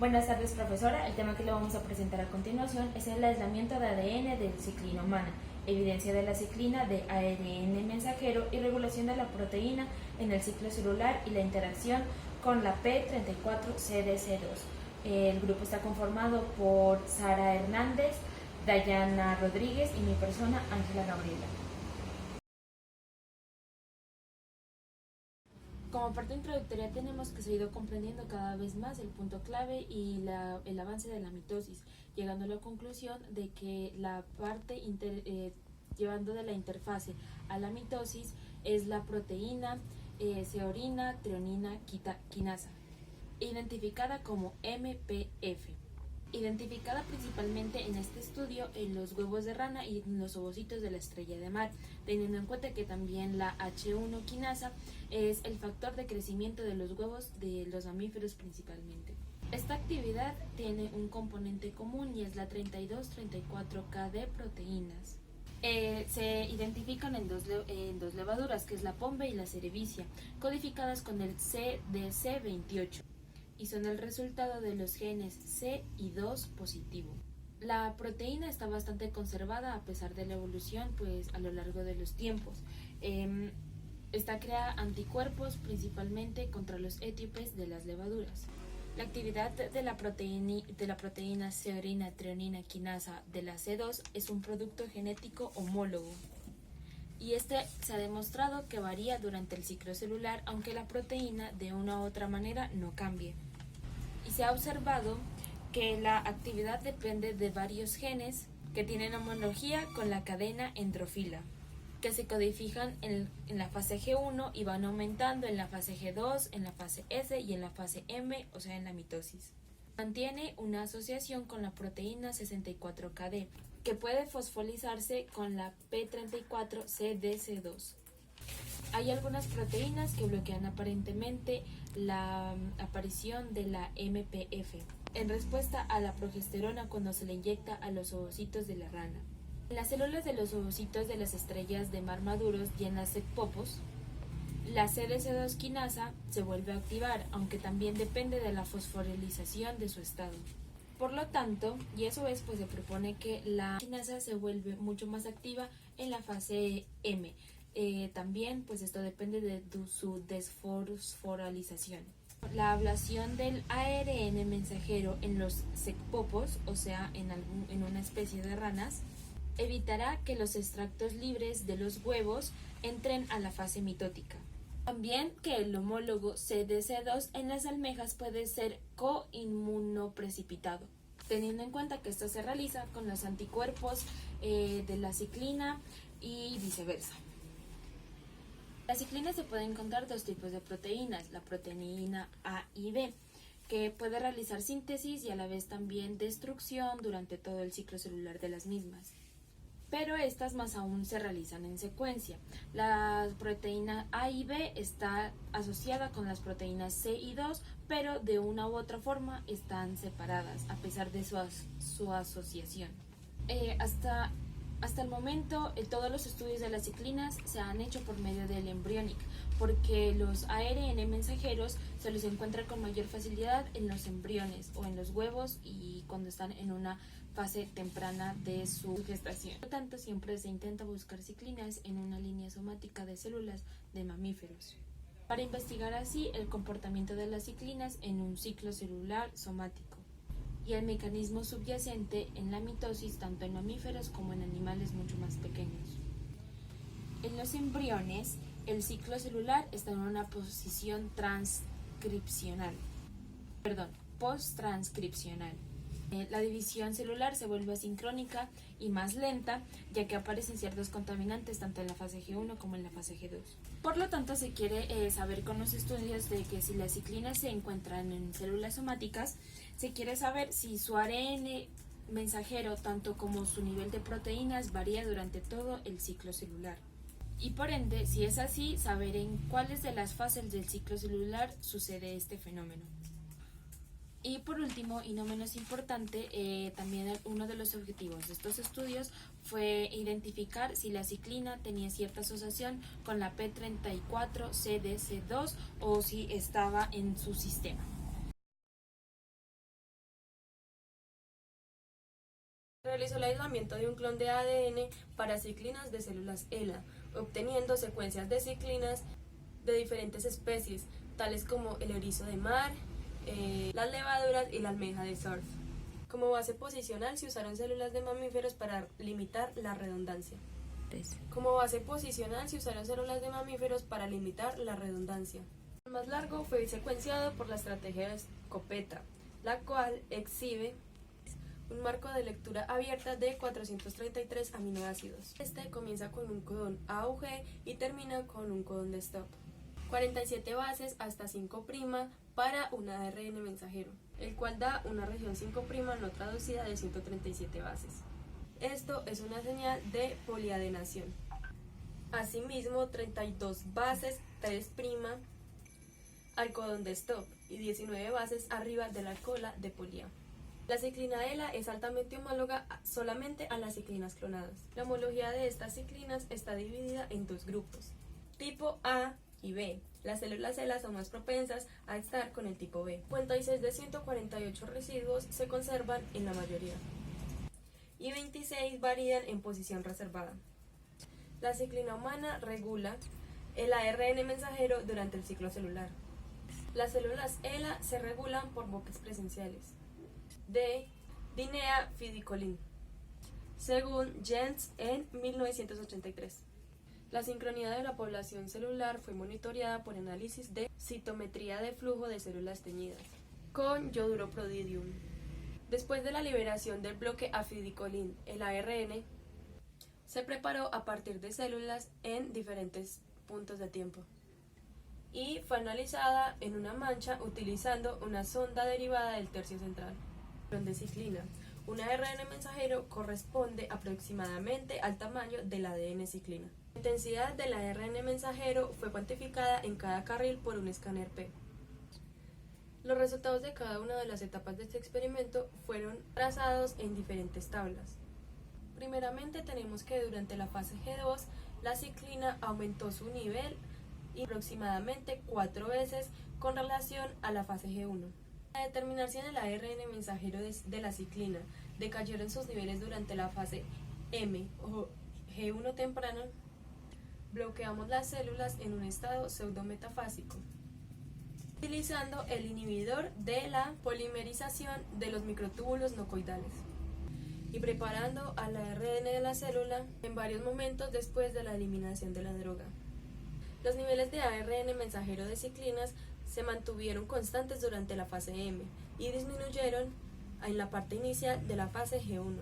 Buenas tardes, profesora. El tema que le vamos a presentar a continuación es el aislamiento de ADN de ciclina humana, evidencia de la ciclina de ARN mensajero y regulación de la proteína en el ciclo celular y la interacción con la P34CDC2. El grupo está conformado por Sara Hernández, Dayana Rodríguez y mi persona, Ángela Gabriela. Como parte introductoria tenemos que seguir comprendiendo cada vez más el punto clave y el avance de la mitosis, llegando a la conclusión de que la parte llevando de la interfase a la mitosis es la proteína ceorina treonina quinasa, identificada como MPF. Identificada principalmente en este estudio en los huevos de rana y en los ovocitos de la estrella de mar, teniendo en cuenta que también la H1 quinasa es el factor de crecimiento de los huevos de los mamíferos principalmente. Esta actividad tiene un componente común y es la 32-34K proteínas. Se identifican en dos levaduras, que es la pombe y la cerevisia, codificadas con el CDC28. Y son el resultado de los genes C y 2 positivo. La proteína está bastante conservada a pesar de la evolución a lo largo de los tiempos. Esta crea anticuerpos principalmente contra los etíopes de las levaduras. La actividad de la proteína ceorina treonina quinasa de la C2 es un producto genético homólogo. Y este se ha demostrado que varía durante el ciclo celular, aunque la proteína de una u otra manera no cambie. Y se ha observado que la actividad depende de varios genes que tienen homología con la cadena endrofila, que se codifican en la fase G1 y van aumentando en la fase G2, en la fase S y en la fase M, o sea, en la mitosis. Mantiene una asociación con la proteína 64KD, que puede fosfolizarse con la P34CDC2. Hay algunas proteínas que bloquean aparentemente la aparición de la MPF en respuesta a la progesterona cuando se le inyecta a los ovocitos de la rana. En las células de los ovocitos de las estrellas de mar maduros y en las secpopos, la CDC2 quinasa se vuelve a activar, aunque también depende de la fosforilización de su estado. Por lo tanto, y eso es, se propone que la quinasa se vuelve mucho más activa en la fase M. También, esto depende de su desfosforalización. La ablación del ARN mensajero en los secpopos, o sea, en una especie de ranas, evitará que los extractos libres de los huevos entren a la fase mitótica. También que el homólogo CDC2 en las almejas puede ser coinmunoprecipitado, teniendo en cuenta que esto se realiza con los anticuerpos de la ciclina y viceversa. En la ciclina se pueden encontrar dos tipos de proteínas, la proteína A y B, que puede realizar síntesis y a la vez también destrucción durante todo el ciclo celular de las mismas. Pero estas más aún se realizan en secuencia. La proteína A y B está asociada con las proteínas C y 2, pero de una u otra forma están separadas a pesar de su asociación. Hasta el momento, todos los estudios de las ciclinas se han hecho por medio del embryonic, porque los ARN mensajeros se los encuentra con mayor facilidad en los embriones o en los huevos y cuando están en una fase temprana de su gestación. Por lo tanto, siempre se intenta buscar ciclinas en una línea somática de células de mamíferos, para investigar así el comportamiento de las ciclinas en un ciclo celular somático y el mecanismo subyacente en la mitosis tanto en mamíferos como en animales mucho más pequeños. En los embriones, el ciclo celular está en una posición post-transcripcional. La división celular se vuelve asincrónica y más lenta, ya que aparecen ciertos contaminantes tanto en la fase G1 como en la fase G2. Por lo tanto, se quiere saber con los estudios de que si las ciclinas se encuentran en células somáticas, se quiere saber si su ARN mensajero, tanto como su nivel de proteínas, varía durante todo el ciclo celular. Y por ende, si es así, saber en cuáles de las fases del ciclo celular sucede este fenómeno. Y por último, y no menos importante, también uno de los objetivos de estos estudios fue identificar si la ciclina tenía cierta asociación con la P34CDC2 o si estaba en su sistema. Realizó el aislamiento de un clon de ADN para ciclinas de células ELA, obteniendo secuencias de ciclinas de diferentes especies, tales como el erizo de mar, las levaduras y la almeja de surf. Como base posicional se usaron células de mamíferos para limitar la redundancia. Como base posicional se usaron células de mamíferos para limitar la redundancia. El más largo fue secuenciado por la estrategia de escopeta, la cual exhibe un marco de lectura abierta de 433 aminoácidos. Este comienza con un codón AUG y termina con un codón de stop. 47 bases hasta 5' para un ARN mensajero, el cual da una región 5' no traducida de 137 bases. Esto es una señal de poliadenación. Asimismo, 32 bases 3' al codón de stop y 19 bases arriba de la cola de polía. La ciclina ELA es altamente homóloga solamente a las ciclinas clonadas. La homología de estas ciclinas está dividida en dos grupos, tipo A y B. Las células ELA son más propensas a estar con el tipo B. 56 de 148 residuos se conservan en la mayoría y 26 varían en posición reservada. La ciclina humana regula el ARN mensajero durante el ciclo celular. Las células ELA se regulan por bloques presenciales de dineafidilcolin, según Jens en 1983. La sincronía de la población celular fue monitoreada por análisis de citometría de flujo de células teñidas con ioduroprodidium. Después de la liberación del bloque afidilcolin, el ARN se preparó a partir de células en diferentes puntos de tiempo y fue analizada en una mancha utilizando una sonda derivada del tercio central. De ciclina. Un ARN mensajero corresponde aproximadamente al tamaño del ADN ciclina. La intensidad del ARN mensajero fue cuantificada en cada carril por un escáner P. Los resultados de cada una de las etapas de este experimento fueron trazados en diferentes tablas. Primeramente tenemos que durante la fase G2 la ciclina aumentó su nivel aproximadamente 4 veces con relación a la fase G1. Para determinar si en el ARN mensajero de la ciclina decayeron sus niveles durante la fase M o G1 temprano, bloqueamos las células en un estado pseudometafásico, utilizando el inhibidor de la polimerización de los microtúbulos no coidales y preparando al ARN de la célula en varios momentos después de la eliminación de la droga. Los niveles de ARN mensajero de ciclinas se mantuvieron constantes durante la fase M y disminuyeron en la parte inicial de la fase G1.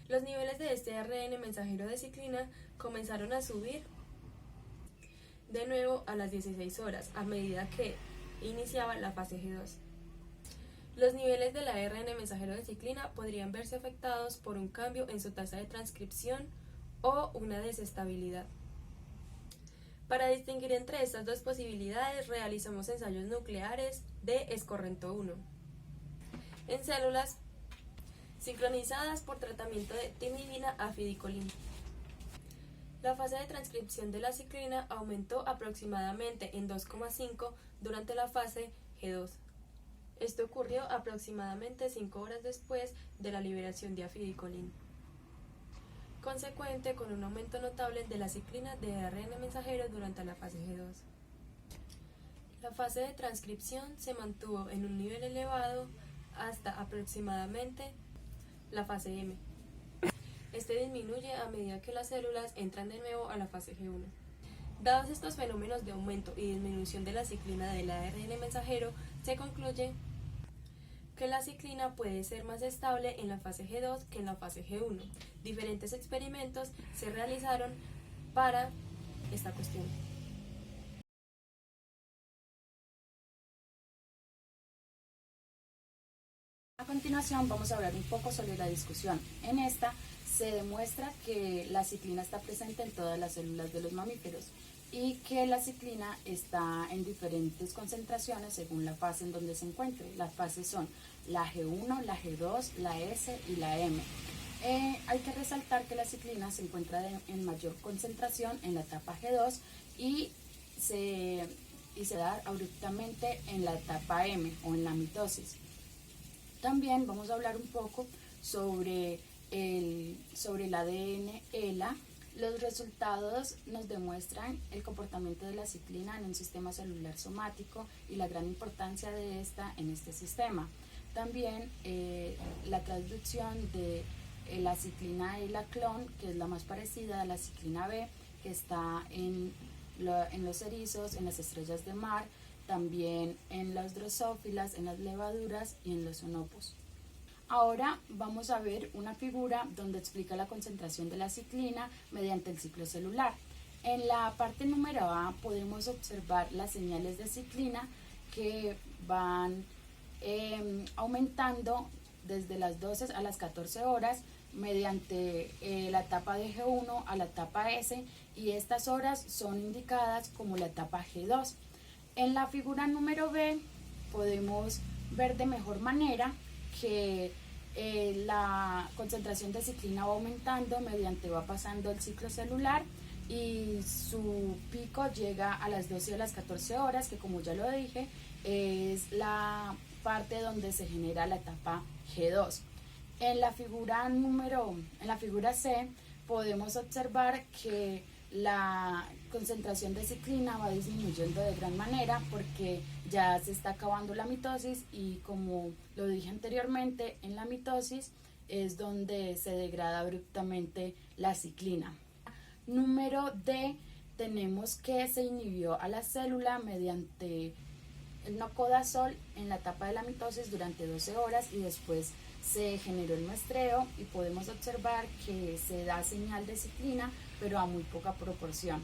Los niveles de este ARN mensajero de ciclina comenzaron a subir de nuevo a las 16 horas a medida que iniciaba la fase G2. Los niveles del ARN mensajero de ciclina podrían verse afectados por un cambio en su tasa de transcripción o una desestabilidad. Para distinguir entre estas dos posibilidades, realizamos ensayos nucleares de escorrento 1 en células sincronizadas por tratamiento de timidina afidilcolin. La fase de transcripción de la ciclina aumentó aproximadamente en 2,5 durante la fase G2. Esto ocurrió aproximadamente 5 horas después de la liberación de afidilcolin, consecuente con un aumento notable de la ciclina de ARN mensajero durante la fase G2. La fase de transcripción se mantuvo en un nivel elevado hasta aproximadamente la fase M. Este disminuye a medida que las células entran de nuevo a la fase G1. Dados estos fenómenos de aumento y disminución de la ciclina del ARN mensajero, se concluye que la ciclina puede ser más estable en la fase G2 que en la fase G1. Diferentes experimentos se realizaron para esta cuestión. A continuación vamos a hablar un poco sobre la discusión. En esta se demuestra que la ciclina está presente en todas las células de los mamíferos y que la ciclina está en diferentes concentraciones según la fase en donde se encuentre. Las fases son la G1, la G2, la S y la M. Hay que resaltar que la ciclina se encuentra en mayor concentración en la etapa G2 y se da abruptamente en la etapa M o en la mitosis. También vamos a hablar un poco sobre el ADN ELA. Los resultados nos demuestran el comportamiento de la ciclina en un sistema celular somático y la gran importancia de esta en este sistema. También la transducción de la ciclina ELA-clon, que es la más parecida a la ciclina B, que está en los erizos, en las estrellas de mar, también en las drosófilas, en las levaduras y en los onopos. Ahora vamos a ver una figura donde explica la concentración de la ciclina mediante el ciclo celular. En la parte número A podemos observar las señales de ciclina que van aumentando desde las 12 a las 14 horas mediante la etapa de G1 a la etapa S, y estas horas son indicadas como la etapa G2. En la figura número B podemos ver de mejor manera que la concentración de ciclina va aumentando mediante va pasando el ciclo celular, y su pico llega a las 12 y a las 14 horas, que como ya lo dije es la parte donde se genera la etapa G2. En la figura C podemos observar que la concentración de ciclina va disminuyendo de gran manera porque ya se está acabando la mitosis, y como lo dije anteriormente, en la mitosis es donde se degrada abruptamente la ciclina. Número D, tenemos que se inhibió a la célula mediante el no-codazol en la etapa de la mitosis durante 12 horas, y después se generó el muestreo y podemos observar que se da señal de ciclina, pero a muy poca proporción.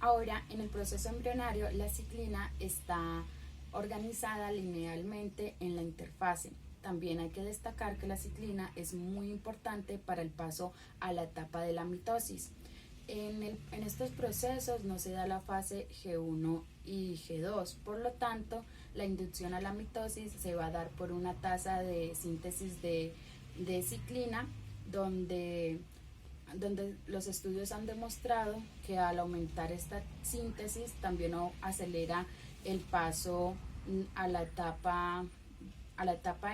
Ahora, en el proceso embrionario, la ciclina está organizada linealmente en la interfase. También hay que destacar que la ciclina es muy importante para el paso a la etapa de la mitosis. En estos procesos no se da la fase G1 y G2, por lo tanto la inducción a la mitosis se va a dar por una tasa de síntesis de ciclina, donde los estudios han demostrado que al aumentar esta síntesis también acelera el paso a la etapa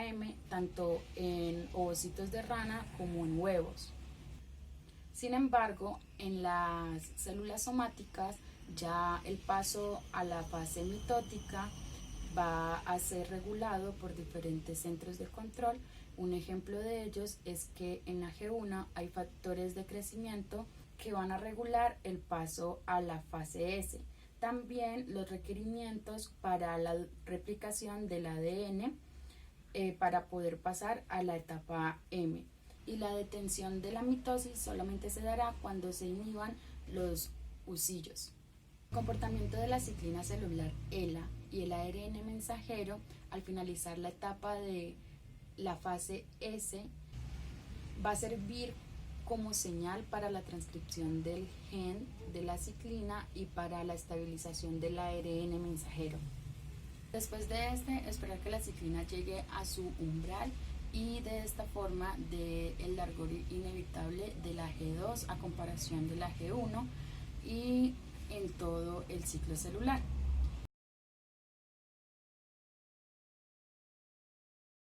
M, tanto en ovocitos de rana como en huevos. Sin embargo, en las células somáticas ya el paso a la fase mitótica va a ser regulado por diferentes centros de control. Un ejemplo de ellos es que en la G1 hay factores de crecimiento que van a regular el paso a la fase S. También los requerimientos para la replicación del ADN para poder pasar a la etapa M. Y la detención de la mitosis solamente se dará cuando se inhiban los husillos. El comportamiento de la ciclina celular ELA y el ARN mensajero al finalizar la etapa de la fase S va a servir como señal para la transcripción del gen de la ciclina y para la estabilización del ARN mensajero. Después de esperar que la ciclina llegue a su umbral, y de esta forma el largor inevitable de la G2 a comparación de la G1 y en todo el ciclo celular.